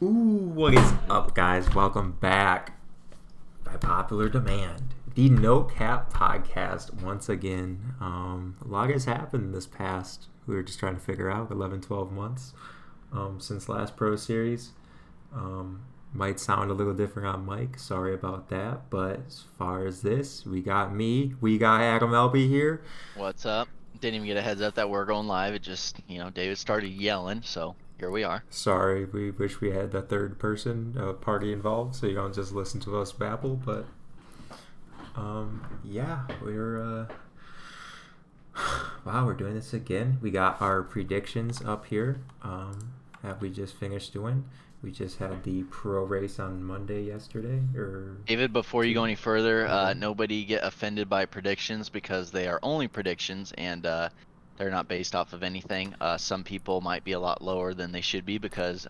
Ooh, what is up, guys? Welcome back by popular demand. The No Cap Podcast once again. A lot has happened this past, we were just trying to figure out, 11, 12 months since last Pro Series. Might sound a little different on mic, sorry about that. But as far as this, we got Adam Elby here. What's up? Didn't even get a heads up that we're going live. It just, David started yelling, so here we are. Sorry, we wish we had the third person party involved, so you don't just listen to us babble. But yeah, we're wow, we're doing this again. We got our predictions up here. Have we just finished doing? We just had the pro race on Monday yesterday, or David, before you go any further, nobody get offended by predictions because they are only predictions and they're not based off of anything. Some people might be a lot lower than they should be because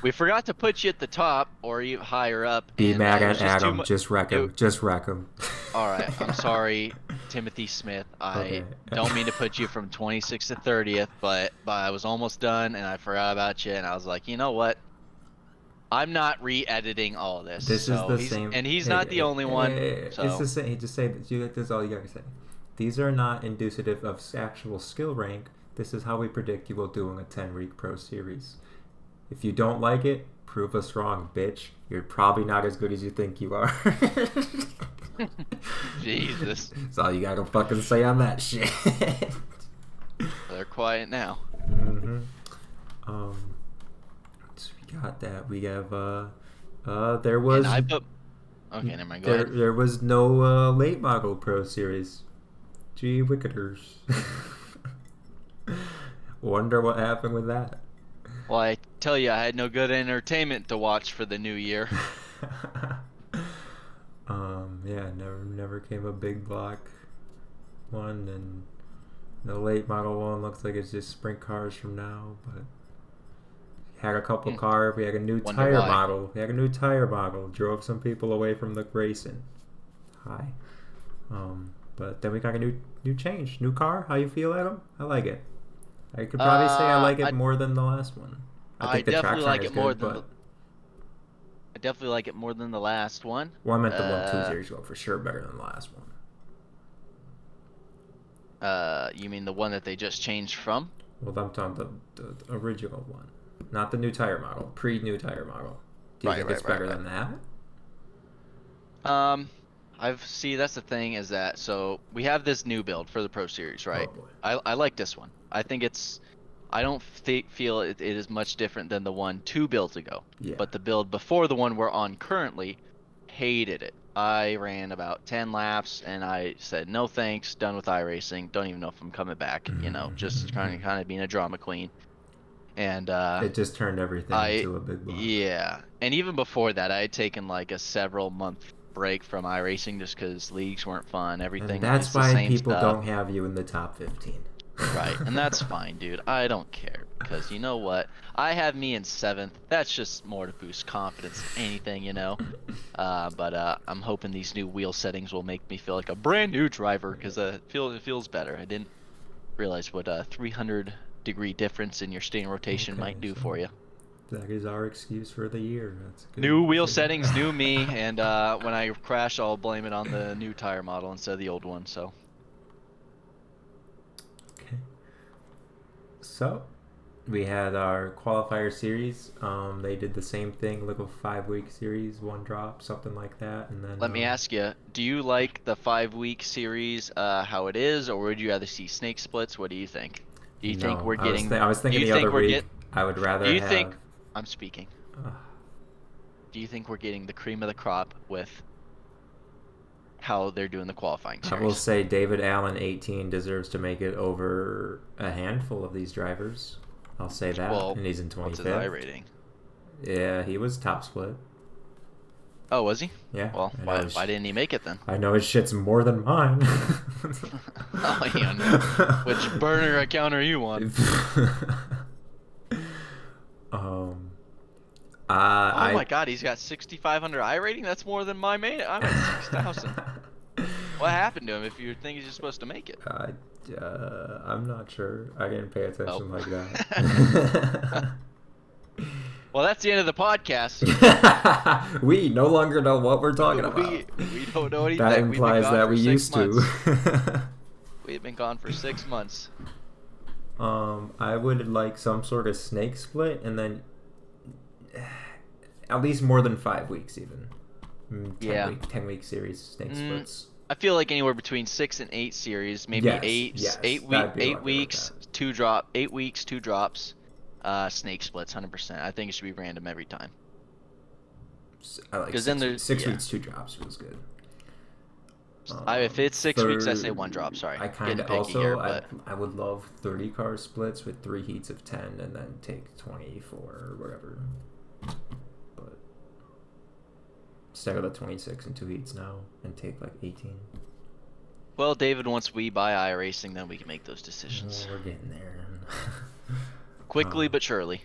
we forgot to put you at the top or you higher up. Be and, mad it at was just Adam. Just wreck him. Just wreck him. All right, I'm sorry, Timothy Smith. I don't mean to put you from 26th to 30th, but I was almost done and I forgot about you and I was like, you know what? I'm not re-editing all of this. This is the same, and he's not the only one. So. It's the same. Just say that. This is all you gotta say. These are not indicative of actual skill rank. This is how we predict you will do in a 10-week pro series. If you don't like it, prove us wrong, bitch. You're probably not as good as you think you are. Jesus. That's all you gotta fucking say on that shit. They're quiet now. Mm-hmm. So we got that. We have there was okay, never mind. Go ahead. There was no late model pro series. Gee wicketers. Wonder what happened with that. Well, I tell you, I had no good entertainment to watch for the new year. Yeah, never came a big block one, and the late model one looks like it's just sprint cars from now, but had a couple cars. We had a new tire model. Drove some people away from the racing. Hi. But then we got a new change, new car. How you feel, Adam? I like it. I could probably say I like it more than the last one. I think the definitely like it more good, than. I definitely like it more than the last one. Well, I meant the one 2 years ago for sure better than the last one. You mean the one that they just changed from? Well, I'm talking the original one, not the new tire model, pre-new tire model. Do you think it's better than that? That's the thing is that, so we have this new build for the Pro Series, right? Oh boy. I like this one. I think I don't feel it is much different than the one 2 builds ago. Yeah. But the build before the one we're on currently, hated it. I ran about 10 laps and I said, no thanks, done with iRacing. Don't even know if I'm coming back, just kind of being a drama queen. And it just turned everything into a big block. Yeah. And even before that, I had taken like a several month break from iRacing just because leagues weren't fun. Everything. And that's why people stuff. don't have you in the top 15. Right, and that's fine, dude. I don't care because you know what? I have me in 7th. That's just more to boost confidence than anything, But I'm hoping these new wheel settings will make me feel like a brand new driver because it feels better. I didn't realize what a 300-degree difference in your steering rotation might do for you. That is our excuse for the year. That's good. New wheel settings, new me, and when I crash, I'll blame it on the new tire model instead of the old one. So. So, we had our qualifier series. They did the same thing, like a 5-week series, 1 drop, something like that, and then. Let me ask you: do you like the 5-week series how it is, or would you rather see snake splits? What do you think? Do you think we're getting? I was thinking the other week. I would rather. Do you think? I'm speaking. Do you think we're getting the cream of the crop with how they're doing the qualifying series? I will say David Allen, 18, deserves to make it over a handful of these drivers. I'll say that, and he's in 25th. What's his I rating? Yeah, he was top split. Oh, was he? Yeah. Well, why didn't he make it then? I know his shit's more than mine. Oh, yeah. Which burner account are you on? Oh my God, he's got 6,500 I rating. That's more than my main. I'm at 6,000. What happened to him? If you think he's just supposed to make it? I'm not sure. I didn't pay attention like that. Well, that's the end of the podcast. We no longer know what we're talking about. We don't know anything. That We've been implies gone that for we 6 used months. to. We've been gone for 6 months. I would like some sort of snake split, and then at least more than 5 weeks, even. 10-week series snake splits. I feel like anywhere between 6 and 8 series, maybe Yes, eight yes, eight that'd be 8 what I weeks, wrote 8 weeks, 2 drops. Snake splits, 100%. I think it should be random every time. I like Because 6 then weeks. there's 6 weeks, 2 drops feels good. If it's 6 weeks, I say 1 drop. Sorry, I kind getting of picky also here, but I would love 30 car splits with 3 heats of 10, and then take 24 or whatever. But instead of the 26 and 2 heats now, and take like 18. well, David, once we buy iRacing, then we can make those decisions. We're getting there. Quickly but surely.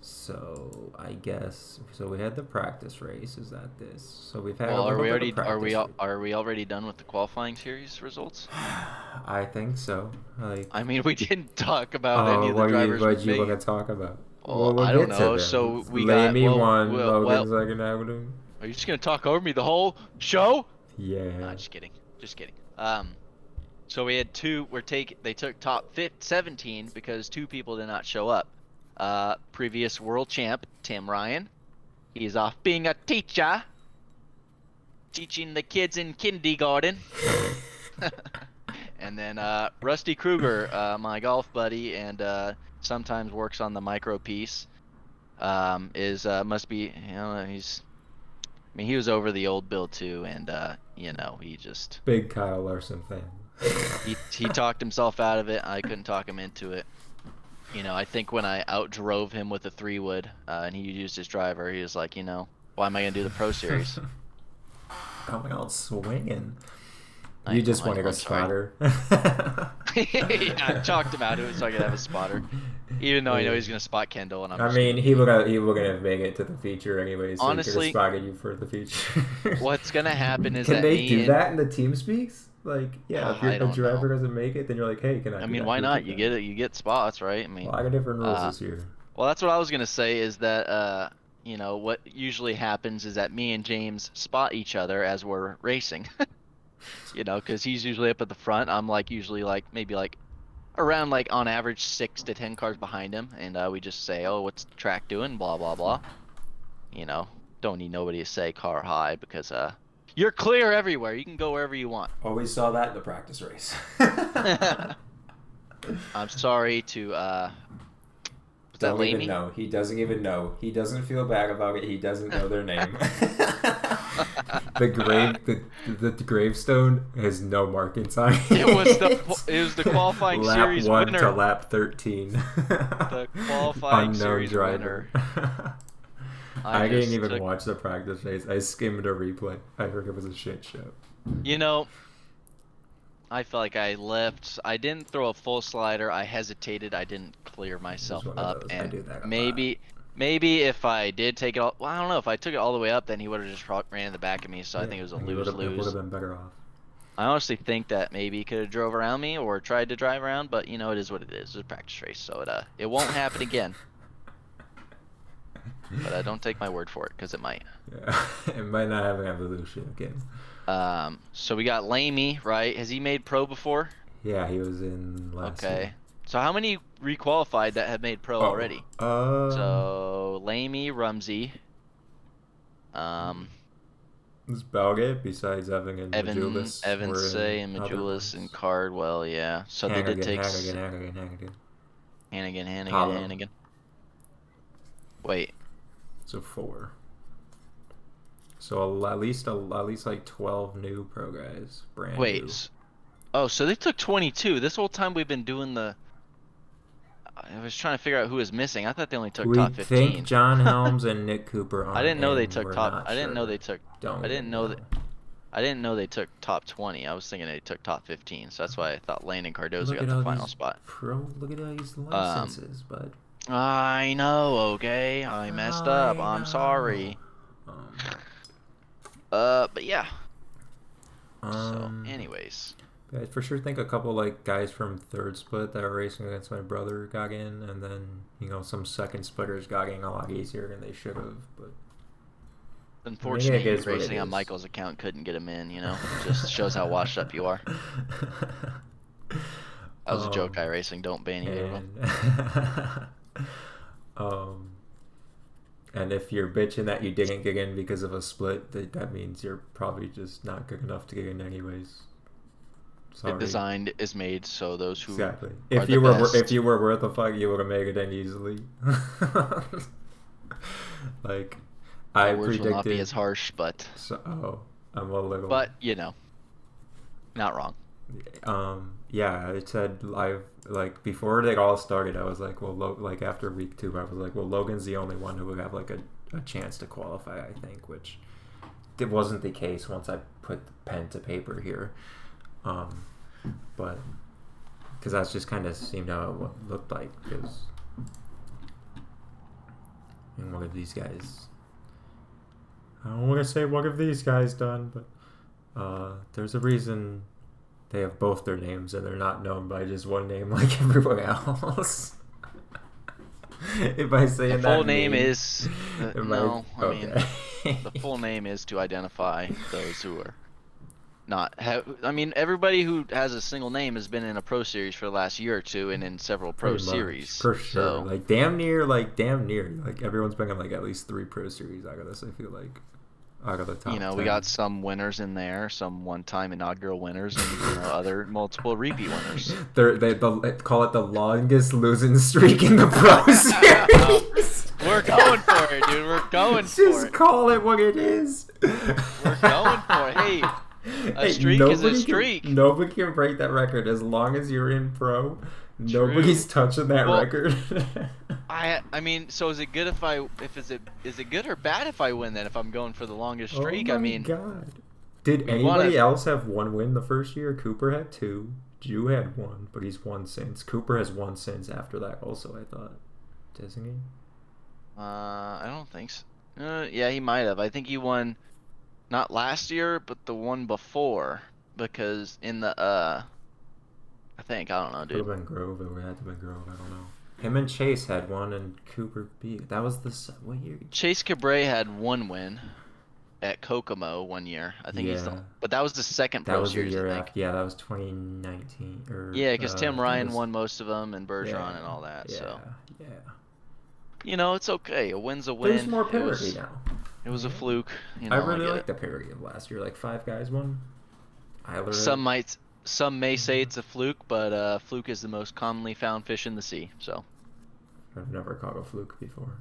So I guess we had the practice race. Is that this? So we've had Well, a little bit of practice. are we already done with the qualifying series results? I think so. I mean, we didn't talk about any of the what drivers. what you want to talk about? Well, we'll I get don't to know. them. So we Lamey got won. well, Logan's second out. Are you just gonna talk over me the whole show? Yeah. Nah, just kidding. Just kidding. So we had two. They took top 17 because 2 people did not show up. Previous world champ Tim Ryan, he's off being a teacher, teaching the kids in kindergarten. And then Rusty Kruger, my golf buddy, and sometimes works on the micro piece. Must be, he was over the old Bill too, and he just big Kyle Larson fan. he talked himself out of it. I couldn't talk him into it. I think when I outdrove him with a 3-wood and he used his driver, he was like, why am I gonna do the Pro Series? Coming out swinging. You just wanted a spotter. Yeah, I talked him out of it so I could have a spotter. Even though I know he's gonna spot Kendall, and he would have made it to the feature anyways. So honestly, he could have spotted you for the feature. What's gonna happen is can they do that in the team speaks? Like, yeah, if your driver doesn't make it, then you're like, hey, can I? I mean, why not? You get it. You get spots, right? I mean, a lot of different rules this year. Well, that's what I was gonna say. Is that what usually happens is that me and James spot each other as we're racing. Because he's usually up at the front. I'm usually maybe around on average 6 to 10 cars behind him, and we just say, oh, what's the track doing? Blah blah blah. Don't need nobody to say car high because you're clear everywhere. You can go wherever you want. Always saw that in the practice race. I'm sorry to Don't even know. He doesn't even know. He doesn't feel bad about it. He doesn't know their name. The gravestone has no marking sign. It was the qualifying lap series 1 winner. to lap 13. The qualifying Unknown series driver. winner. I didn't even watch the practice race. I skimmed a replay. I heard it was a shit show. I felt like I left. I didn't throw a full slider. I hesitated. I didn't clear myself up. And I do that maybe if I did take it all, well, I don't know. If I took it all the way up, then he would have just ran in the back of me. So I think it was a lose-lose. Would have been better off. I honestly think that maybe he could have drove around me or tried to drive around, but it is what it is. It's a practice race, so it won't happen again. But don't take my word for it, because it might. Yeah, it might not have an evolution again. So we got Lamey, right? Has he made pro before? Yeah, he was in last year. So how many requalified that have made pro already? So Lamey Rumsey. This Balgate besides Evan and Majulis. Evans and Majulis and Cardwell, yeah. So they did take Hannigan. Wait. So 4. So at least like 12 new pro guys, brand new. Wait. Oh, so they took 22. This whole time we've been doing the. I was trying to figure out who was missing. I thought they only took top 15. We think John Helms and Nick Cooper on. I didn't know they took top. I didn't know they took. Don't I didn't know that. I didn't know they took top 20. I was thinking they took top 15. So that's why I thought Landon Cardozo got the final spot. Look at all these licenses, bud. I know. Okay, I messed up. I'm sorry. But yeah. So, anyways. I for sure think a couple like guys from third split that were racing against my brother got in, and then some second splitters got in a lot easier than they should have. But unfortunately, racing on Michael's account couldn't get him in. It just shows how washed up you are. That was a joke, iRacing. Don't ban either of them. And if you're bitching that you didn't get in because of a split, that means you're probably just not good enough to get in anyways. Sorry. The design is made so those who exactly. If you were worth a fuck, you would have made it in easily. Like I words predicted. will not be as harsh, but I'm a little. But not wrong. Yeah, it said live before they all started. I was like, well, after week 2, I was like, well, Logan's the only one who would have like a chance to qualify. I think, which it wasn't the case once I put the pen to paper here. But because that's just kind of seemed how it looked like. Because one of these guys, I don't want to say what have these guys done, but there's a reason they have both their names and they're not known by just one name like everyone else. If I say the that full name is the full name is to identify those who are not everybody who has a single name has been in a pro series for the last year or two and in several pro series for sure. So, damn near everyone's been in at least 3 pro series out of this. I feel like out of the top 10. We got some winners in there, some one-time inaugural winners, and other multiple repeat winners. They call it the longest losing streak in the pro series. We're going for it, dude. We're going for it. Just call it what it is. We're going for it. Hey, a streak is a streak. Nobody can break that record as long as you're in pro. True. Nobody's touching that record. So is it good is it good or bad if I win then if I'm going for the longest streak? Oh my God. Did anybody else have 1 win the first year? Cooper had 2. Jew had 1, but he's won since. Cooper has won since after that also, I thought. Doesn't he? I don't think so. Yeah, he might have. I think he won not last year, but the one before because in the I don't know, dude. Could have been Grove. It had to have been Grove. I don't know. Him and Chase had 1, and Cooper beat. That was what year? Chase Cabrera had 1 win at Kokomo 1 year. I think but that was the second pro series. That was the year after. Yeah, that was 2019. Because Tim Ryan won most of them and Bergeron and all that. Yeah. It's okay. A win's a win. There's more parity now. It was a fluke. I really like the parity of last year. 5 guys won. Some may say it's a fluke, but fluke is the most commonly found fish in the sea. So I've never caught a fluke before.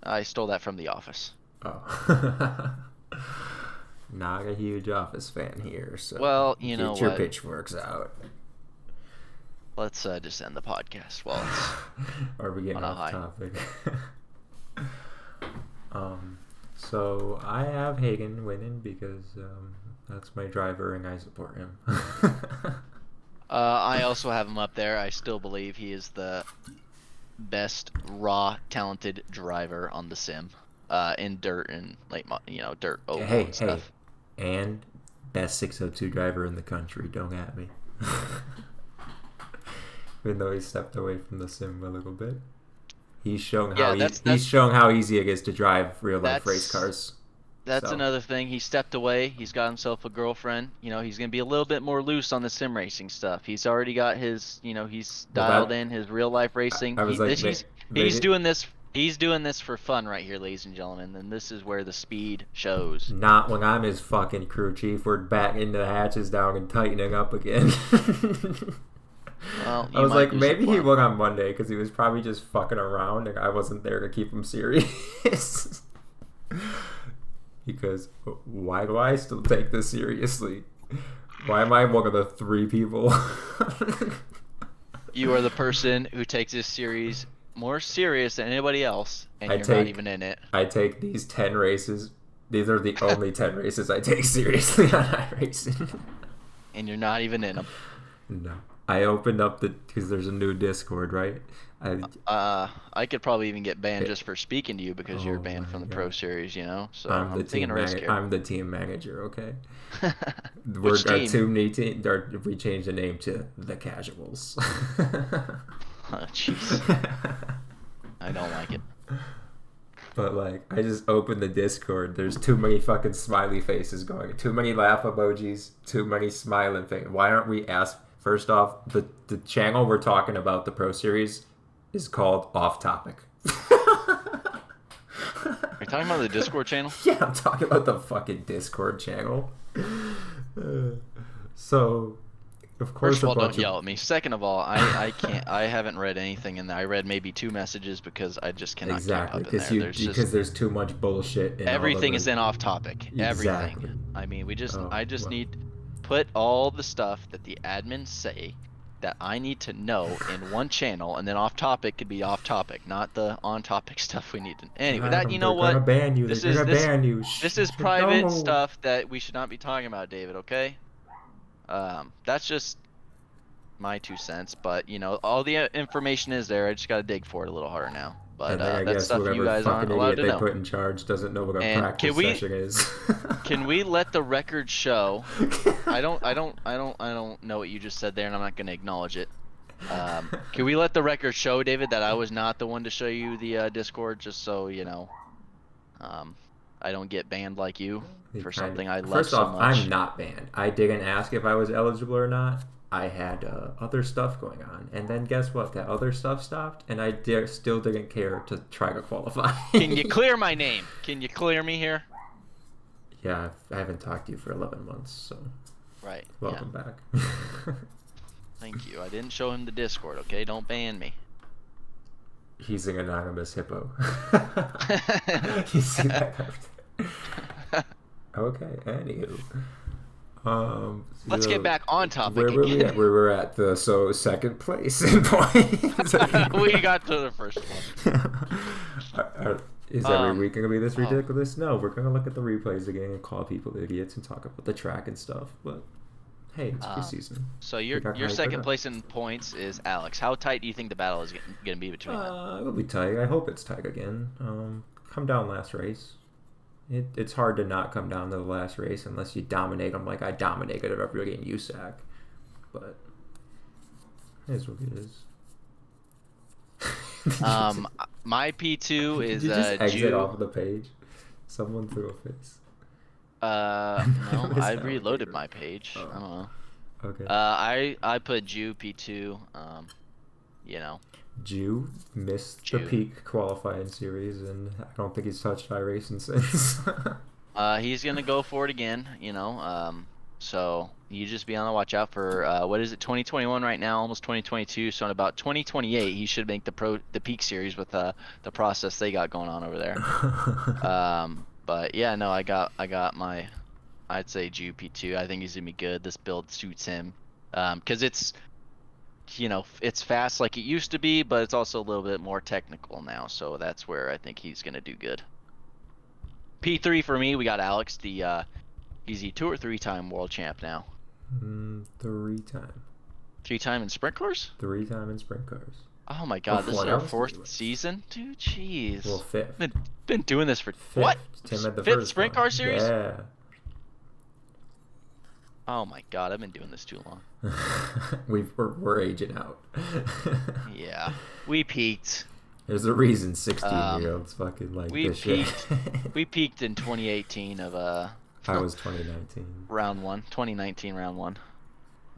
I stole that from The Office. Oh. Not a huge Office fan here, so get your pitchforks out. Let's just end the podcast while Are we getting off topic? So I have Hagen winning because that's my driver and I support him. I also have him up there. I still believe he is the best raw talented driver on the sim in dirt and dirt oval and stuff. And best 602 driver in the country. Don't at me. Even though he stepped away from the sim a little bit. He's shown how easy it is to drive real life race cars. That's another thing. He stepped away. He's got himself a girlfriend. He's going to be a little bit more loose on the sim racing stuff. He's already got his, he's dialed in his real life racing. He's doing this. He's doing this for fun right here, ladies and gentlemen. And this is where the speed shows. Not when I'm his fucking crew chief. We're backing the hatches down and tightening up again. Well, I was like, maybe he won on Monday because he was probably just fucking around and I wasn't there to keep him serious. Because why do I still take this seriously? Why am I one of the 3 people? You are the person who takes this series more serious than anybody else, and you're not even in it. I take these 10 races. These are the only 10 races I take seriously on iRacing. And you're not even in them. No. I opened up because there's a new Discord, right? I could probably even get banned It, just for speaking to you because you're oh my banned from the Pro god. Series, you know. So I'm the I'm taking team a risk here. I'm the team manager, okay? We're Which our team? team. We changed the name to the Casuals. Oh, jeez. I don't like it. But like, I just opened the Discord. There's too many fucking smiley faces going. Too many laugh emojis. Too many smiling faces. Why aren't we asked? First off, the channel we're talking about, the Pro Series, is called Off Topic. Are you talking about the Discord channel? Yeah, I'm talking about the fucking Discord channel. So, of course, First of all, don't yell at me. Second of all, I can't. I haven't read anything in there. I read maybe 2 messages because I just cannot exactly keep up in there. because there's too much bullshit in all of Everything the is then off topic. exactly. Everything. I mean, Oh I just well. need put all the stuff that the admins say that I need to know in one channel, and then off topic could be off topic, not the on topic stuff we need to. Anyway, that you know They're gonna what? ban you. This They're is gonna this ban you. this is private No. stuff that we should not be talking about, David. Okay? That's just my 2 cents, but you know, all the information is there. I just gotta dig for it a little harder now. But And then I that's guess stuff you whatever guys aren't fucking allowed idiot to they know. put in charge doesn't know what a And practice session is. can we let the record show? I don't know what you just said there, and I'm not gonna acknowledge it. Can we let the record show, David, that I was not the one to show you the Discord, just so you know, I don't get banned like you for something I love First so off, much. I'm not banned. I didn't ask if I was eligible or not. I had other stuff going on, and then guess what? That other stuff stopped, and I still didn't care to try to qualify. Can you clear my name? Can you clear me here? Yeah, I haven't talked to you for 11 months, so Right. welcome back. Thank you. I didn't show him the Discord, okay? Don't ban me. He's an anonymous hippo. You see that? Okay, anywho. Let's get back on topic where were we again. at? We were at the second place in points. We got to the first one. Is every week gonna be this ridiculous? No, we're gonna look at the replays again and call people idiots and talk about the track and stuff. But hey, it's preseason. So your second place in points is Alex. How tight do you think the battle is gonna be between them? It'll be tight. I hope it's tight again. Come down last race. It's hard to not come down to the last race unless you dominate them like I dominated everybody in USAC. But it is what it is. My P2 is Did you just exit off of the page? Someone threw a face. No, I reloaded my page. I don't know. Okay. I put Jew P2. You know. Jew missed the peak qualifying series, and I don't think he's touched iRacing since. He's gonna go for it again, you know. So you just be on the watch out for what is it, 2021 right now, almost 2022. So in about 2028, he should make the peak series with the process they got going on over there. But yeah, no, I got my, I'd say Jew P2. I think he's gonna be good. This build suits him, because it's, you know, it's fast like it used to be, but it's also a little bit more technical now. So that's where I think he's gonna do good. P3 for me, we got Alex. He's a 2 or 3-time world champ now. 3-time. 3-time in sprint cars? 3-time in sprint cars. Oh my god, this is our 4th season? Dude, jeez. Well, 5th. Been doing this for... 5th. What? Tim had the 5th first sprint one. car series? Yeah. Oh my god, I've been doing this too long. We're aging out. Yeah. We peaked. There's a reason 16-year-olds fucking like this shit. We peaked in 2018 of I was 2019. Round 1. 2019 round 1.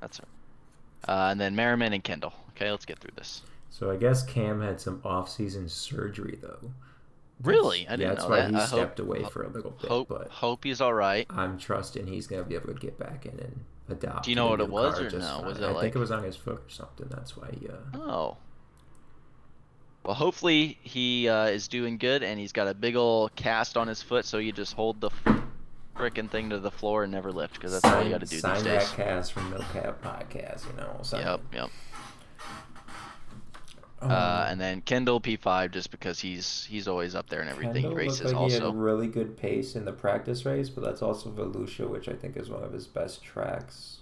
That's right. And then Merriman and Kendall. Okay, let's get through this. So I guess Cam had some off-season surgery though. Really? I didn't know that. That's why he stepped away for a little bit. Hope he's all right. I'm trusting he's gonna be able to get back in and adopt. Do you know what it was or no? Was it I think it was on his foot or something. That's why he. Oh. Well, hopefully he is doing good, and he's got a big ol' cast on his foot, so you just hold the frickin' thing to the floor and never lift, because that's all you got to do these days. Sign that cast from No Cap Podcast, you know. Yep. And then Kendall P5, just because he's always up there and everything. Kendall Races looked like also. He had really good pace in the practice race, but that's also Volusia, which I think is one of his best tracks.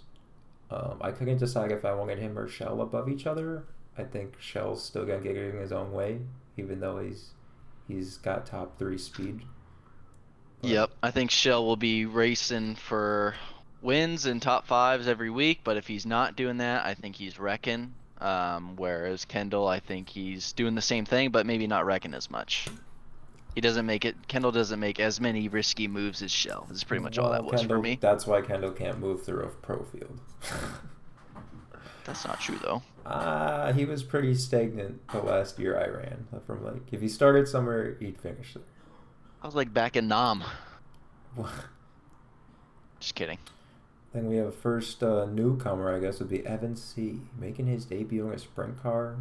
I couldn't decide if I wanted him or Shell above each other. I think Shell's still gonna get it in his own way, even though he's got top 3 speed. But Yep, I think Shell will be racing for wins and top fives every week, but if he's not doing that, I think he's wrecking. Whereas Kendall, I think he's doing the same thing, but maybe not wrecking as much. Kendall doesn't make as many risky moves as Shell. This is pretty much all that was for me. That's why Kendall can't move through a pro field. That's not true though. He was pretty stagnant the last year I ran. From like, if he started somewhere, he'd finish it. I was like back in Nam. Just kidding. Then we have first newcomer, I guess, would be Evan C. Making his debut in a sprint car.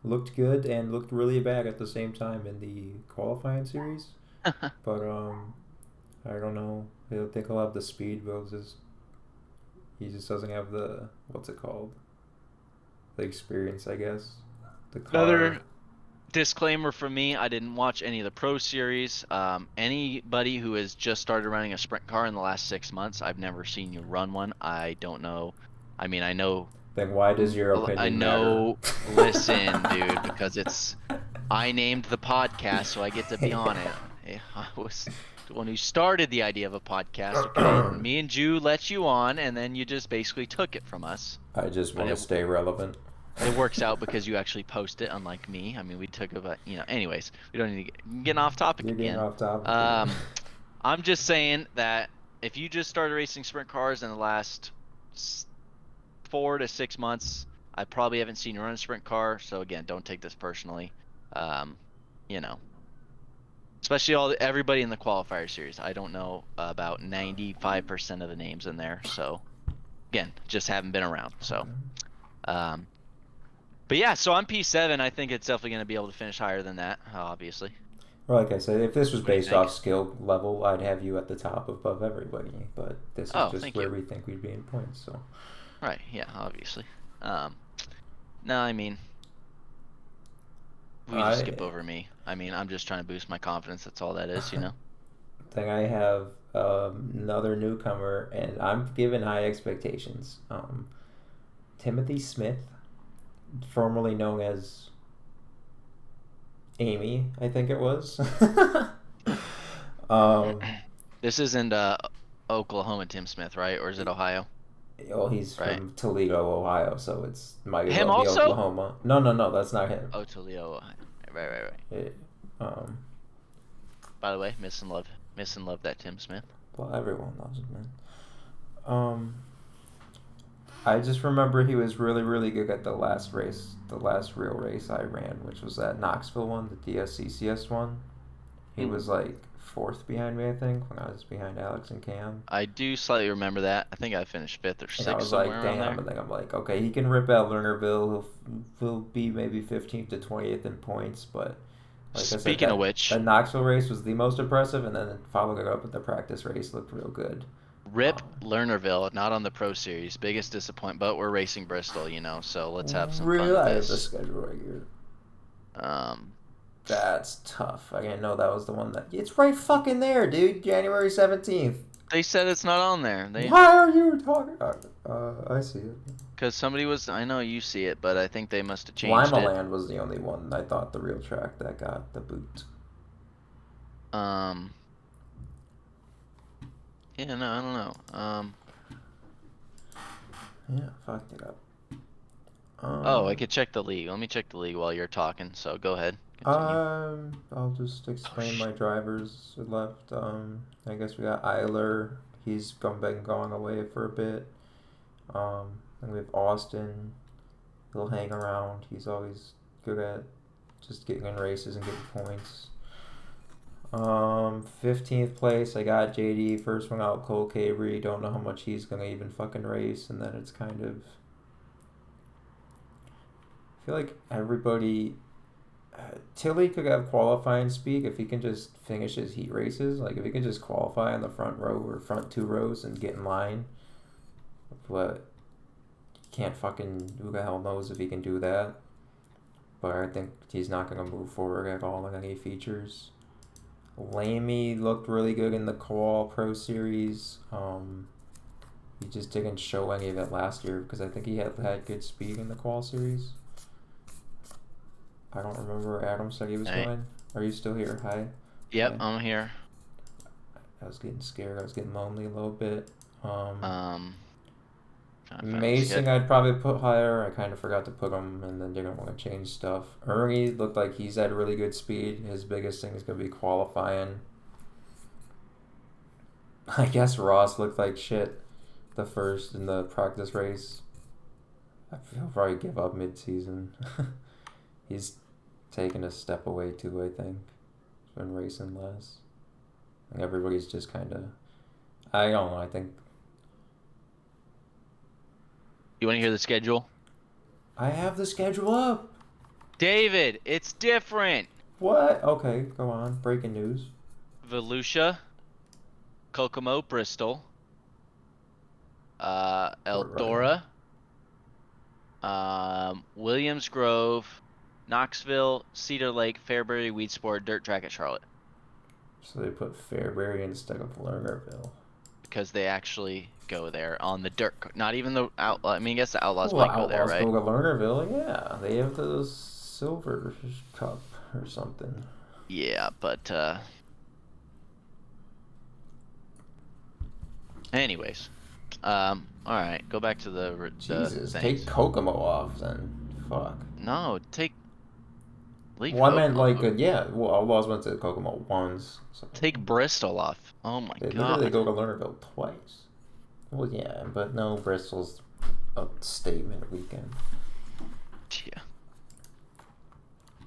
Looked good and looked really bad at the same time in the qualifying series. But I don't know. I think he'll have the speed, but he just doesn't have the, what's it called? The experience, I guess. The car. Another disclaimer from me, I didn't watch any of the Pro Series. Anybody who has just started running a sprint car in the last 6 months, I've never seen you run one. I don't know. I mean, I know. Then why does your opinion matter? Listen, dude, because I named the podcast, so I get to be on it. I was the one who started the idea of a podcast, okay? And me and Ju let you on, and then you just basically took it from us. I just want to stay relevant. It works out because you actually post it, unlike me. I mean, we took about, anyways, we don't need to get off topic You're again. getting off topic. I'm just saying that if you just started racing sprint cars in the last 4 to 6 months, I probably haven't seen you run a sprint car. So again, don't take this personally. Especially everybody in the qualifier series. I don't know about 95% of the names in there. So again, just haven't been around. So, but yeah, so on P7, I think it's definitely going to be able to finish higher than that, obviously. Well, like I said, if this was based off skill level, I'd have you at the top above everybody. But this is just where we think we'd be in points. So. Right. Yeah. Obviously. No, I mean, we just skip over me. I mean, I'm just trying to boost my confidence. That's all that is, Then I have another newcomer, and I'm given high expectations. Timothy Smith, formerly known as Amy, I think it was. This isn't Oklahoma Tim Smith, right? Or is it Ohio? Oh, he's from Toledo, Ohio, so it's might as him well be also? Oklahoma. No, that's not him. Oh, Toledo, Ohio. Right. By the way, miss and love that Tim Smith. Well, everyone loves him, man. I just remember he was really, really good at the last real race I ran, which was that Knoxville one, the DSCCS one. He was like 4th behind me, I think, when I was behind Alex and Cam. I do slightly remember that. I think I finished 5th or 6th. I was like, damn, and then I'm like, okay, he can rip out Lernerville. He'll be maybe 15th to 20th in points, but like Speaking of which, the Knoxville race was the most impressive, and then following it up with the practice race looked real good. Rip Lernerville, not on the Pro Series. Biggest disappointment, but we're racing Bristol, so let's have some fun with this. The schedule right here. That's tough. I didn't know that was the one that... It's right fucking there, dude. January 17th. They said it's not on there. Why are you talking... I see it. Because somebody was... I know you see it, but I think they must have changed Lima Land was the only one, I thought, the real track that got the boot. Yeah, no, I don't know. Yeah, fucked it up. I could check the league. Let me check the league while you're talking, so go ahead. Continue. I'll just explain my drivers left. I guess we got Eiler. He's been going away for a bit. And we have Austin. He'll hang around. He's always good at just getting in races and getting points. 15th place, I got JD. First one out, Cole Cabry. Don't know how much he's gonna even fucking race, and then it's kind of... I feel like everybody... Tilly could have qualifying speed if he can just finish his heat races. Like, if he can just qualify in the front row or front 2 rows and get in line. But can't fucking... Who the hell knows if he can do that. But I think he's not going to move forward at all in any features. Lamey looked really good in the Qual Pro Series. he just didn't show any of it last year because I think he had good speed in the qual series. I don't remember where Adam said he was going. Are you still here? Hi. Yep, Hi. I'm here. I was getting scared. I was getting lonely a little bit. Mason, I'd probably put higher. I kind of forgot to put him and then didn't want to change stuff. Ernie looked like he's had really good speed. His biggest thing is going to be qualifying. I guess Ross looked like shit the first in the practice race. He'll probably give up mid-season. He's taken a step away too, I think. He's been racing less. And everybody's just kind of... I don't know, I think... You want to hear the schedule? I have the schedule up! David, it's different! What? Okay, go on. Breaking news. Volusia, Kokomo, Bristol, Eldora, Williams Grove, Knoxville, Cedar Lake, Fairbury, Weedsport, Dirt Track at Charlotte. So they put Fairbury instead of Lernerville. Because they actually go there on the dirt. Not even the Outlaw. I mean, I guess the Outlaws Well, might go there, right? Outlaws go to Lernerville, yeah. They have the Silver Cup or something. Yeah, but, anyways. Alright, go back to the Jesus, things. take Kokomo off then. Fuck. No, leave Well, I meant Kokomo. yeah, well, Outlaws went to Kokomo once. So. Take Bristol off. Oh my They god. literally go to Lernerville twice. Well, yeah, but no, Bristol's a statement weekend.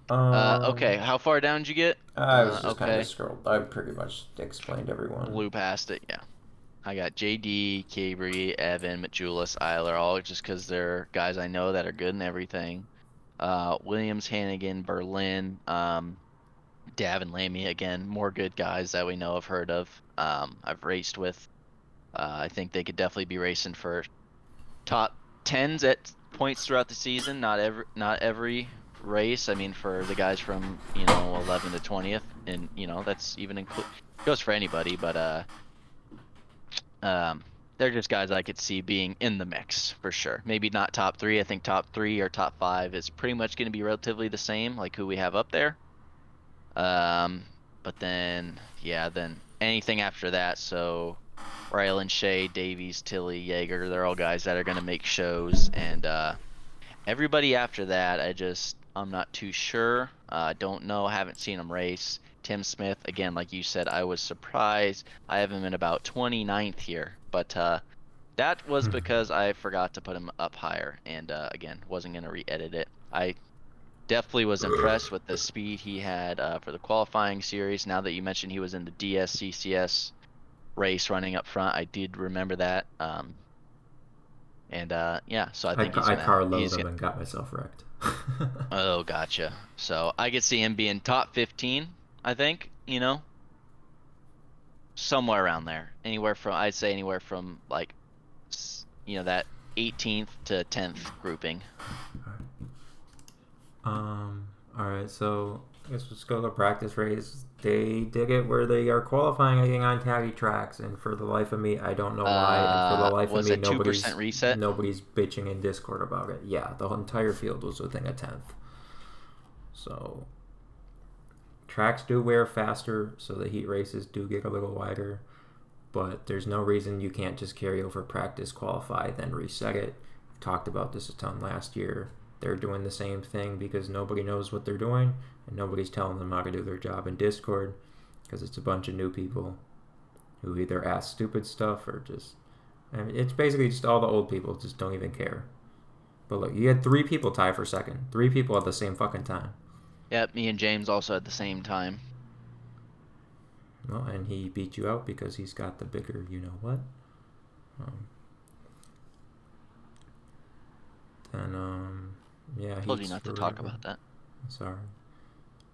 Yeah. Okay, how far down did you get? I was just okay. kind of scrolled. I pretty much explained everyone. Blew past it, yeah. I got JD, Cabry, Evan, Majulis, Eiler, all just because they're guys I know that are good and everything. Williams, Hannigan, Berlin, Dav and Lamey, again, more good guys that we know have heard of. I've raced with. I think they could definitely be racing for top 10s at points throughout the season. Not every race. I mean, for the guys from 11 to 20th, and that's even goes for anybody. But they're just guys I could see being in the mix for sure. Maybe not top 3. I think top 3 or top 5 is pretty much going to be relatively the same, like who we have up there. But then anything after that. So Ryland, Shea, Davies, Tilly, Yeager, they're all guys that are going to make shows, and everybody after that, I'm not too sure. Don't know, haven't seen them race. Tim Smith, again, like you said, I was surprised. I have him in about 29th here, but that was because I forgot to put him up higher, and again, wasn't going to re-edit it. I definitely was impressed with the speed he had for the qualifying series. Now that you mentioned he was in the DSCCS race running up front, I did remember that. So I think I carload him and got myself wrecked. Oh, gotcha. So I could see him being top 15, I think, somewhere around there. I'd say anywhere from like, that 18th to 10th grouping. Alright, so I guess let's go to practice race. They did it where they are qualifying on taggy tracks, and for the life of me, I don't know why. And for the life of me, 2% reset? Nobody's bitching in Discord about it. Yeah, the entire field was within a 10th. So tracks do wear faster, so the heat races do get a little wider. But there's no reason you can't just carry over practice, qualify, then reset it. We talked about this a ton last year. They're doing the same thing because nobody knows what they're doing, and nobody's telling them how to do their job in Discord because it's a bunch of new people who either ask stupid stuff or it's basically just all the old people just don't even care. But look, you had 3 people tie for second. 3 people at the same fucking time. Yep, me and James also at the same time. Well, and he beat you out because he's got the bigger you-know-what. Yeah, Told you not to talk about that. Sorry.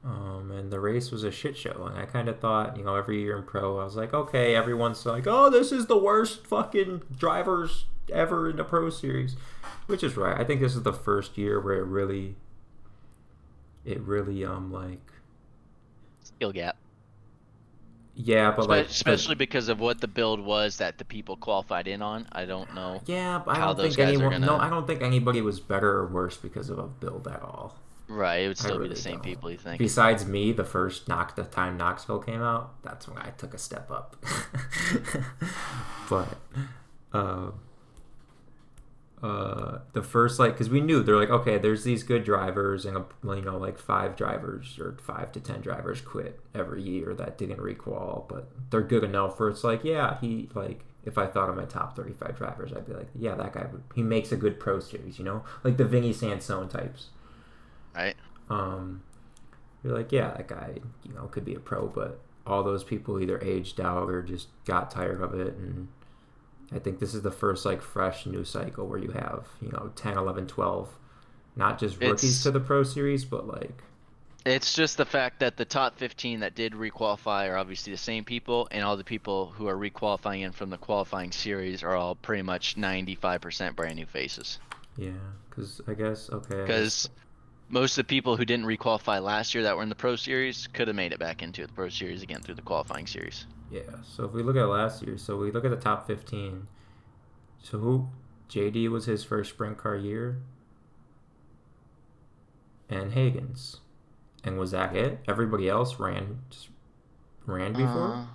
And the race was a shit show, and I kind of thought, every year in pro, I was like, okay, everyone's like, oh, this is the worst fucking drivers ever in the pro series, which is right. I think this is the first year where it really, skill gap. Yeah, but like Especially because of what the build was that the people qualified in on. I don't know yeah, but I how don't those think guys are anyone. No, gonna. I don't think anybody was better or worse because of a build at all. Right, it would I still be the really same don't. people, you think? Besides me, the time Knoxville came out, that's when I took a step up. But uh, the first like because we knew they're like okay, there's these good drivers and like 5 drivers or 5 to 10 drivers quit every year that didn't requal, but they're good enough where it's like yeah he like if I thought of my top 35 drivers, I'd be like yeah that guy he makes a good pro series, like the Vinny Sansone types. Right. Um, you're like, yeah, that guy, could be a pro, but all those people either aged out or just got tired of it. And I think this is the first, like, fresh new cycle where you have, 10, 11, 12, not just rookies to It's the pro series, but, like, it's just the fact that the top 15 that did requalify are obviously the same people, and all the people who are requalifying in from the qualifying series are all pretty much 95% brand new faces. yeah, because I guess, Because most of the people who didn't requalify last year that were in the pro series could have made it back into the pro series again through the qualifying series. yeah. So if we look at last year, so we look at the top 15. So who, JD was his first sprint car year, and Higgins. And was that it? Everybody else ran before? Uh,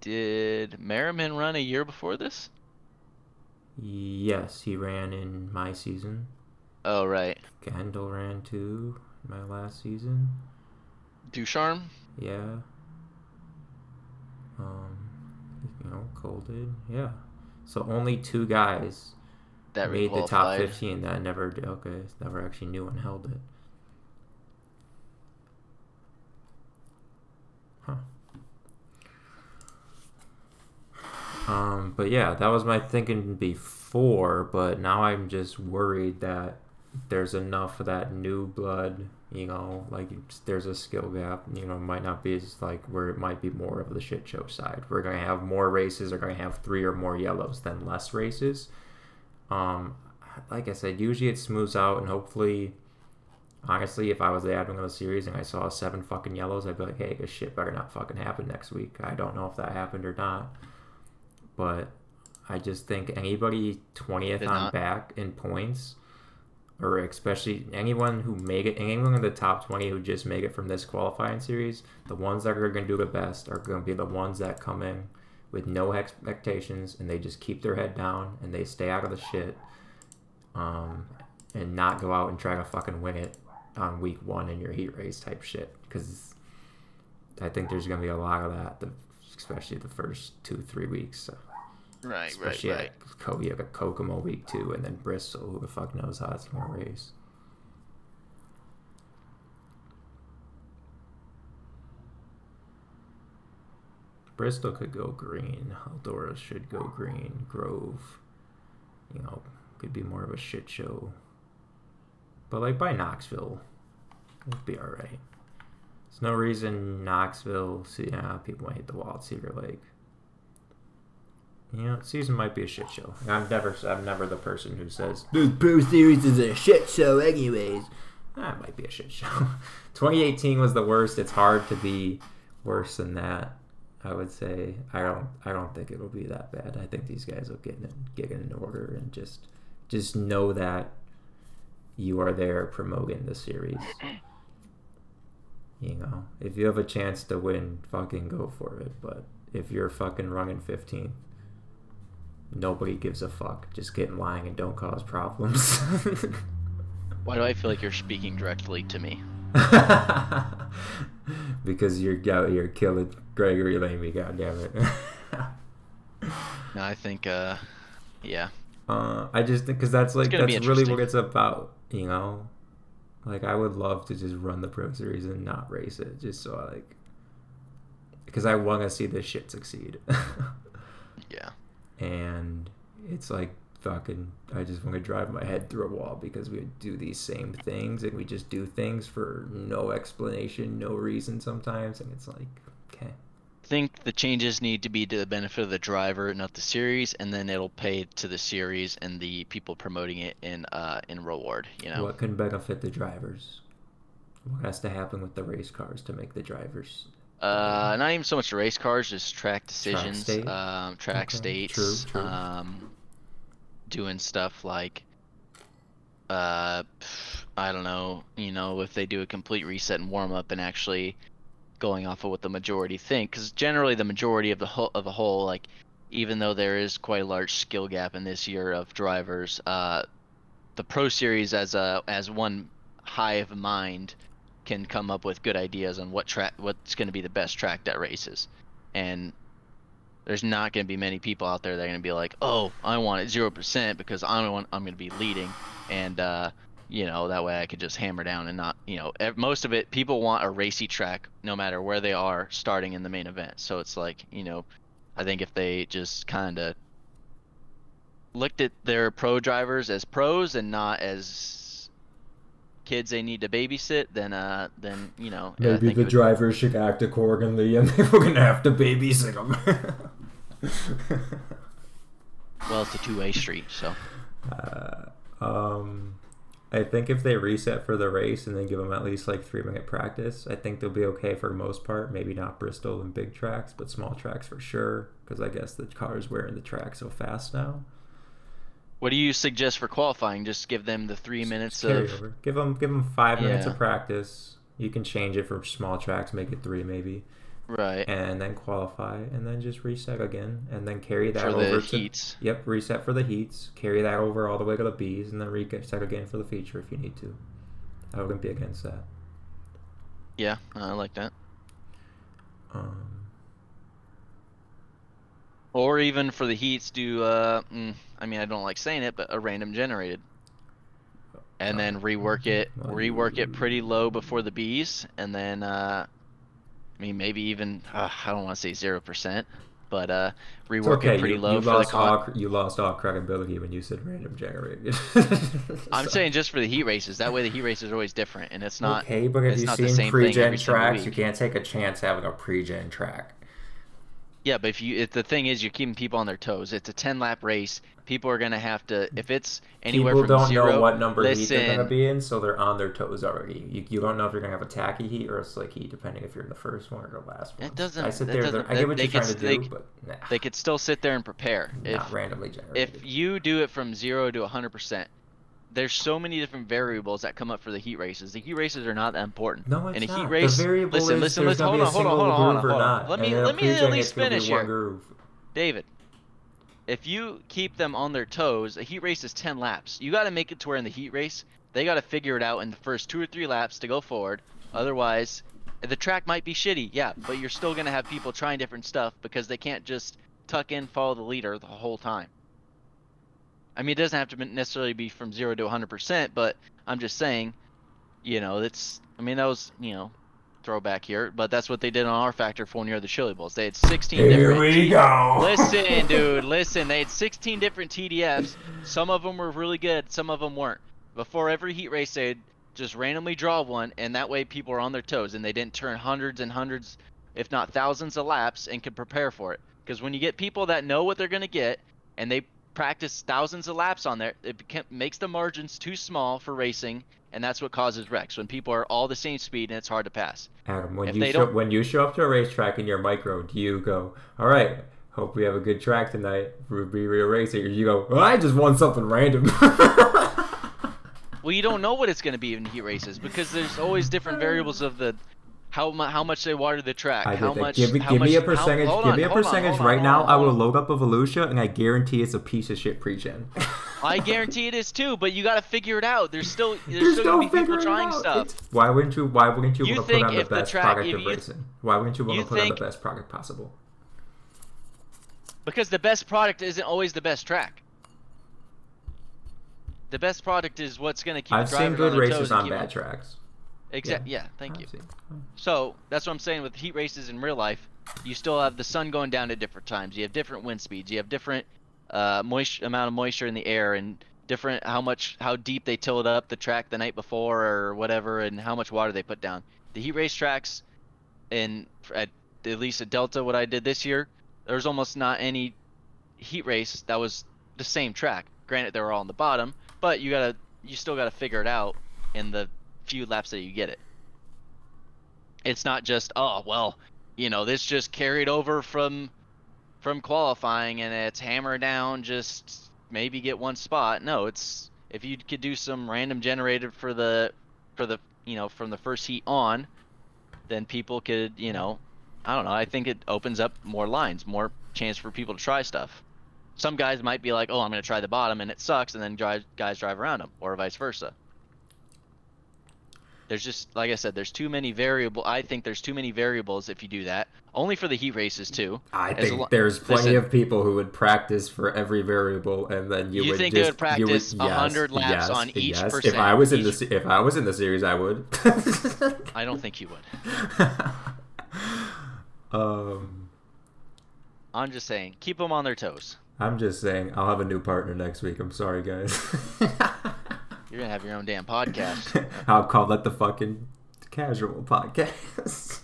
did Merriman run a year before this? Yes, he ran in my season. Oh, right. Kendall ran too my last season. Ducharme? Yeah. Um, Cole did. Yeah. So only 2 guys That made the top requalified. 15 that never did. Okay, never actually knew and held it. Huh. But yeah, that was my thinking before, but now I'm just worried that there's enough of that new blood, like there's a skill gap, might not be as like where it might be more of the shit show side. We're going to have more races, are going to have 3 or more yellows than less races. Um, like I said, usually it smooths out and hopefully, honestly, if I was the admin of the series and I saw 7 fucking yellows, I'd be like, hey, this shit better not fucking happen next week. I don't know if that happened or not. But I just think anybody 20th Did on not. back in points, or especially anyone in the top 20 who just make it from this qualifying series, the ones that are going to do the best are going to be the ones that come in with no expectations and they just keep their head down and they stay out of the shit, and not go out and try to fucking win it on week 1 in your heat race type shit. Because I think there's going to be a lot of that, especially the first 2-3 weeks. So. Right, Especially right. you have a Kokomo week 2 and then Bristol. Who the fuck knows how it's going to race? Bristol could go green. Eldora should go green. Grove, could be more of a shit show. But like by Knoxville, it'll be alright. There's no reason Knoxville, people might hit the wall at Cedar Lake. Season might be a shit show. I'm never the person who says this Pro Series is a shit show anyways. That might be a shit show. 2018 was the worst. It's hard to be worse than that. I would say I don't think it'll be that bad. I think these guys will get in order and just know that you are there promoting the series. If you have a chance to win, fucking go for it. But if you're fucking running 15th, nobody gives a fuck. Just get in line and don't cause problems. Why do I feel like you're speaking directly to me? Because you're killing Gregory Lamey, goddammit. No, I think, yeah. I just think because that's really what it's about, Like I would love to just run the Pro Series and not race it, just so because I want to see this shit succeed. Yeah. And it's like fucking I just want to drive my head through a wall because we do these same things and we just do things for no explanation, no reason sometimes, and it's like, okay. I think the changes need to be to the benefit of the driver, not the series, and then it'll pay to the series and the people promoting it in reward, What can benefit the drivers? What has to happen with the race cars to make the drivers Not even so much the race cars, just track Track decisions, state. track Okay. True. states, True. doing stuff like, uh, I don't know, if they do a complete reset and warm up and actually going off of what the majority think, because generally the majority of the whole, like, even though there is quite a large skill gap in this year of drivers, the Pro Series as one hive mind can come up with good ideas on what's going to be the best track that races, and there's not going to be many people out there that are going to be like, oh, I want it 0% because I'm going to be leading, and that way I could just hammer down and not, most of it, people want a racy track no matter where they are starting in the main event. So it's like, I think if they just kind of looked at their pro drivers as pros and not as kids they need to babysit, then I Maybe think the it would. drivers should act accordingly, and they were gonna have to babysit them. Well, it's a two-way street, so. uh, um, I think if they reset for the race and then give them at least like 3 minute practice, I think they'll be okay for the most part. Maybe not Bristol and big tracks, but small tracks for sure. Because I guess the cars wearing the track so fast now. What do you suggest for qualifying? Just give them the 3 minutes Just carry of. over. Give them 5 minutes of Yeah, practice. You can change it for small tracks, make it 3 maybe, right. and then qualify, and then just reset again, and then carry that For the over to. heats. Yep, reset for the heats. Carry that over all the way to the Bs, and then reset again for the feature if you need to. I wouldn't be against that. Yeah, I like that. Um, Or even for the heats, do I mean, I don't like saying it, but a random generated, and then well, rework it pretty low before the Bs, and then I mean, maybe even I don't want to say 0%, but it's rework it okay. pretty You low for the lost con. all credibility when you said random generated. I'm So. saying just for the heat races. That way, the heat races are always different, and it's not Okay, but have it's you not the seen same thing pre-gen every single tracks? You week. can't take a chance having a pre-gen track. Yeah, but if the thing is, you're keeping people on their toes. It's a 10-lap race. People are gonna have to, if it's anywhere People from don't know zero. what number heat they're going to Listen, be in, so they're on their toes already. You don't know if you're going to have a tacky heat or a slick heat, depending if you're in the first one or the last one. it I doesn't. sit That there, doesn't. I get That what you're trying to do, but nah, they could still sit there and prepare. not randomly If generated. you do it from 0 to 100%, there's so many different variables that come up for the heat races. The heat races are not that important. No, In it's a heat not. The race, variable listen, is listen, there's listen. going to be Hold a on, hold on, hold single on, hold on, groove or hold on. not, Let and me in a let me at pre-gen least it's going to be finish one here, groove. David. If you keep them on their toes, a heat race is 10 laps. You got to make it to where in the heat race, they got to figure it out in the first 2 or 3 laps to go forward. Otherwise, the track might be shitty, yeah, but you're still going to have people trying different stuff because they can't just tuck in, follow the leader the whole time. I mean, it doesn't have to necessarily be from 0 to 100%, but I'm just saying, I mean, that was, throwback here, but that's what they did on our Factor 4 near the Chili Bowls. They had 16 Here different we go. Listen, dude, listen. They had 16 different TDFs. Some of them were really good, some of them weren't. Before every heat race, they'd just randomly draw one, and that way people are on their toes, and they didn't turn hundreds and hundreds, if not thousands of laps, and could prepare for it. Because when you get people that know what they're going to get, and they practice thousands of laps on there, it makes the margins too small for racing, and that's what causes wrecks. When people are all the same speed and it's hard to pass. Adam, If they don't, when you show up to a racetrack in your micro, do you go, all right, hope we have a good track tonight, Ruby Real Racing, or you go, well, I just want something random? well, you don't know what it's going to be in heat races because there's always different variables of the how much they water the track, I how get that. much how Give me much a how percentage. hold Give on me a hold on percentage hold on right hold now. on I hold will on. load up a Volusia, and I guarantee it's a piece of shit pre-gen. I guarantee it is too, but you got to figure it out. There's still There's going to no be people figuring it trying out. stuff. Why wouldn't you? Why wouldn't you You want to put think on the if the best track product if of you racing? Why wouldn't you want you to put on the think best product possible? because the best product isn't always the best track. The best product is what's going to keep the I've seen drivers on good their races toes and on keep bad them. tracks. Yeah, Exact. Yeah, thank you. I've seen. So that's what I'm saying with heat races in real life. You still have the sun going down at different times. You have different wind speeds. You have different amount of moisture in the air and different how deep they tilled up the track the night before or whatever, and how much water they put down. The heat race tracks at least at Delta, what I did this year, there was almost not any heat race that was the same track. Granted, they were all on the bottom, but you still gotta figure it out in the few laps that you get it. It's not just, oh well, this just carried over from qualifying and it's hammer down, just maybe get one spot. No, it's if you could do some random generated for the from the first heat on, then people could, I don't know. I think it opens up more lines, more chance for people to try stuff. Some guys might be like, "Oh, I'm going to try the bottom," and it sucks, and then guys drive around them, or vice versa. There's just, like I said, there's too many variable. I think there's too many variables if you do that. Only for the heat races too. I think there's plenty of people who would practice for every variable, and then you would think just they would practice 100 laps on each percent. If I was in the series, I would. I don't think you would. I'm just saying, keep them on their toes. I'm just saying, I'll have a new partner next week. I'm sorry, guys. You're gonna have your own damn podcast. I'll call that the fucking casual podcast.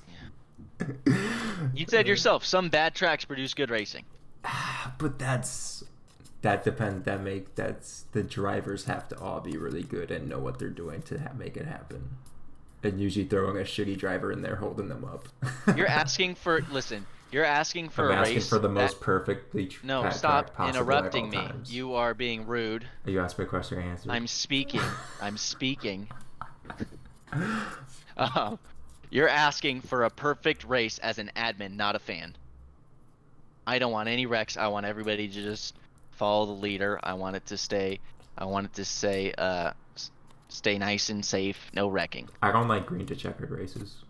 You said yourself, some bad tracks produce good racing. But that's the drivers have to all be really good and know what they're doing to make it happen. And usually throwing a shitty driver in there holding them up. You're asking for a race. I'm asking for the most perfectly No, stop interrupting me. Times. You are being rude. You asked me a question, I answered. I'm speaking. You're asking for a perfect race as an admin, not a fan. I don't want any wrecks. I want everybody to just follow the leader. I want it to say, stay nice and safe, no wrecking. I don't like green to checkered races.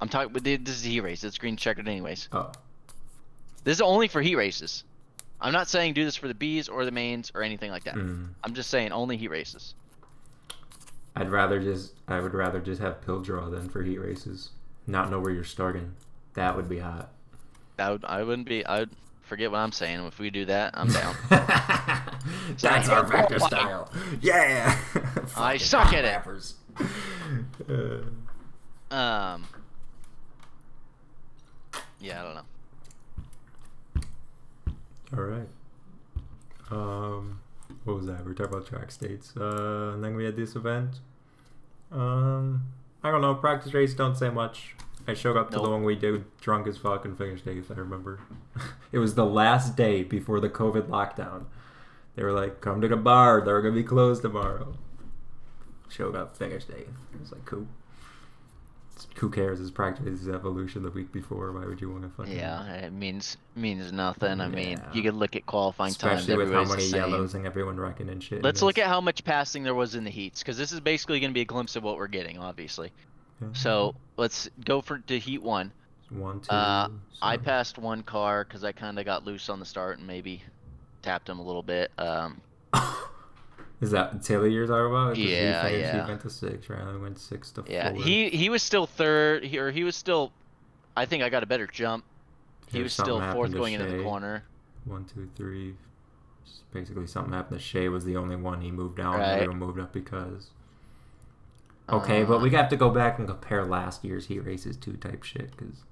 I'm talking, but this is a heat race. It's green checkered anyways. Oh. This is only for heat races. I'm not saying do this for the Bs or the mains or anything like that. I'm just saying only heat races. I would rather just have pill draw than for heat races. Not know where you're starting. That would be hot. I would forget what I'm saying. If we do that, I'm down. That's our vector style. Yeah. I suck at it. Yeah, I don't know. All right. What was that? We were talking about track states. And then we had this event. I don't know. Practice race don't say much. I showed up to the one we did drunk as fuck and finished days, I remember. It was the last day before the COVID lockdown. They were like, come to the bar. They're going to be closed tomorrow. Showed up, finished day. It was like, cool. Who cares? It's practice evolution the week before. Why would you want to fucking... Yeah, it means nothing. I mean, you could look at qualifying times. Especially with how many yellows and everyone wrecking and shit. Let's look at how much passing there was in the heats, because this is basically going to be a glimpse of what we're getting, obviously. Yeah. So let's go to heat 1. 1, 2. I passed one car because I kind of got loose on the start and maybe tapped him a little bit. Is that Taylor you're talking about? Yeah. He went to 6, right? I went 6 to 4. Yeah, he was still third. He was still. I think I got a better jump. He was still 4th going into the corner. 1, 2, 3. Basically, something happened to Shea. Was the only one he moved down. Right. Everyone moved up because. Okay, but we have to go back and compare last year's heat races too, type shit. Because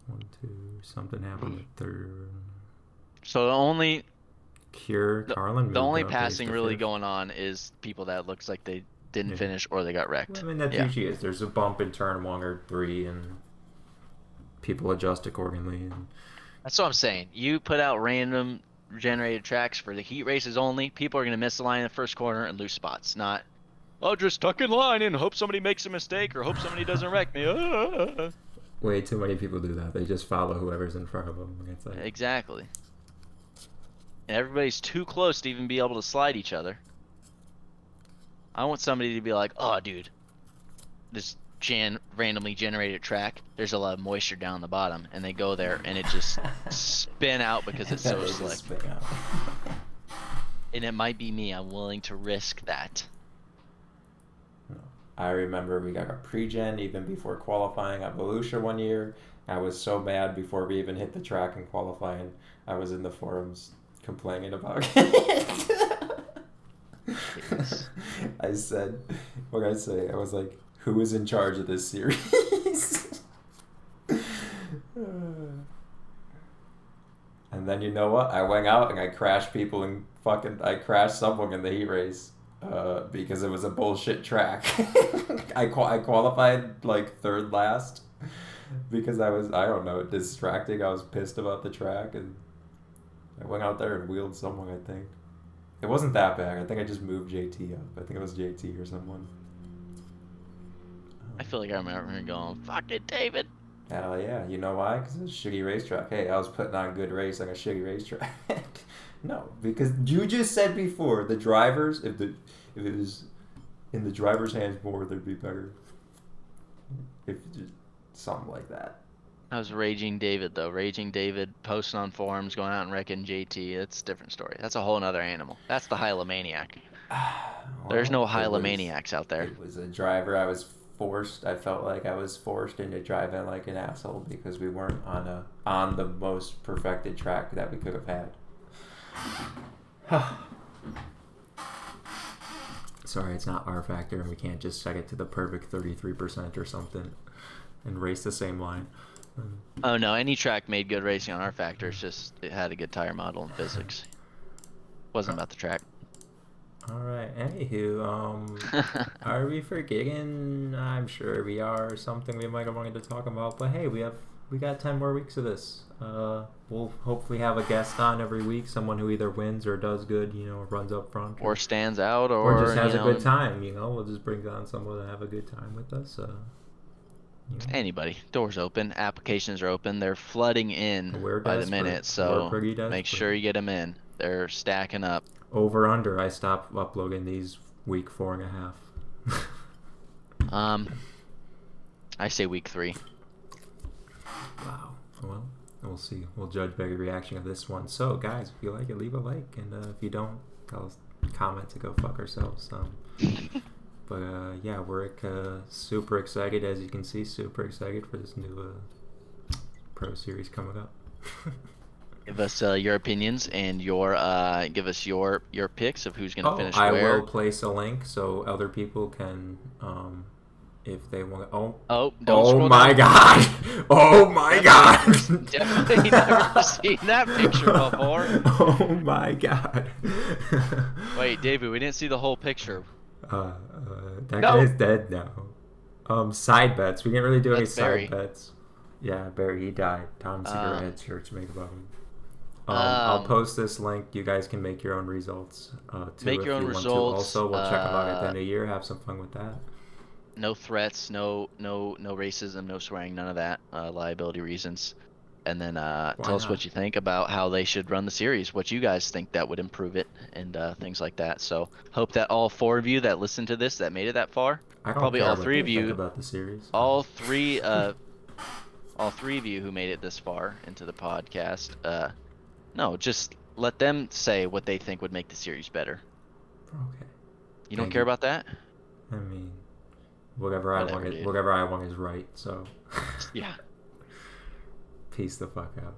1, 2, something happened with third. So the only. Carlin. The only passing really going on is people that looks like they didn't finish or they got wrecked. Well, I mean, that usually is. There's a bump in turn 1 or 3, and people adjust accordingly. And... That's what I'm saying. You put out random generated tracks for the heat races only. People are going to miss the line in the first corner and lose spots. Not, oh, just tuck in line and hope somebody makes a mistake or hope somebody doesn't wreck me. Way too many people do that. They just follow whoever's in front of them. It's like... Exactly. And everybody's too close to even be able to slide each other. I want somebody to be like, oh, dude, this randomly generated track, there's a lot of moisture down the bottom, and they go there, and it just spin out because it's so slick. And it might be me. I'm willing to risk that. I remember we got a pre-gen even before qualifying at Volusia one year. I was so mad before we even hit the track in qualifying. I was in the forums complaining about it. I said, what did I say? I was like, who is in charge of this series? And then you know what? I went out and I crashed people and I crashed someone in the heat race because it was a bullshit track. I qualified like 3rd last. because I don't know, distracting. I was pissed about the track, and I went out there and wheeled someone, I think. It wasn't that bad. I think I just moved JT up. I think it was JT or someone. I feel like I remember him going, "Fuck it, David." Hell yeah. You know why? Because it's a shitty racetrack. Hey, I was putting on good race on a shitty racetrack. No, because you just said before, the drivers, if it was in the driver's hands more, they'd be better. If just something like that. I was Raging David, though. Raging David posting on forums, going out and wrecking JT. It's a different story. That's a whole nother animal. That's the Hylamaniac. There's Well, no Hylamaniacs out there. it was a driver I felt like I was forced into driving like an asshole because we weren't on the most perfected track that we could have had. Sorry, it's not R factor, and we can't just set it to the perfect 33% or something and race the same line. Oh no, any track made good racing on R factor. It's just it had a good tire model and physics. Wasn't about the track. All right. Anywho, are we forgetting? I'm sure we are. Something we might have wanted to talk about, but hey, we got 10 more weeks of this. We'll hopefully have a guest on every week, someone who either wins or does good, runs up front, or stands out, or just has a good time. We'll just bring on someone to have a good time with us. Anybody. Doors open. Applications are open. They're flooding in by the minute, so make sure you get them in. They're stacking up. Over under. I stopped uploading these week 4.5. I say week 3. Wow. Well, we'll see. We'll judge by the reaction of this one. So, guys, if you like it, leave a like, and if you don't, tell us, comment to go fuck ourselves. But yeah, we're super excited, as you can see, super excited for this new Pro Series coming up. Give us your opinions and give us your picks of who's gonna finish where. I will place a link so other people can, if they want. Don't my god! Oh my god! Definitely never seen that picture before. Oh my god! Wait, David, we didn't see the whole picture. That guy's dead now. Side bets. We didn't really do any side bets. Yeah, Barry, he died. Tom Segura had shirts made about him. I'll post this link. You guys can make your own results. Make your own results. Also, we'll check them out at the end of the year. Have some fun with that. No threats, no racism, no swearing, none of that. Liability reasons. And then tell us what you think about how they should run the series, what you guys think that would improve it, and things like that. So hope that all 4 of you that listened to this, that made it that far, probably all 3 of you, about the series. all three of you who made it this far into the podcast, no, just let them say what they think would make the series better. Okay. You don't care about that? I mean, whatever I want is right. So. Yeah. Peace the fuck out.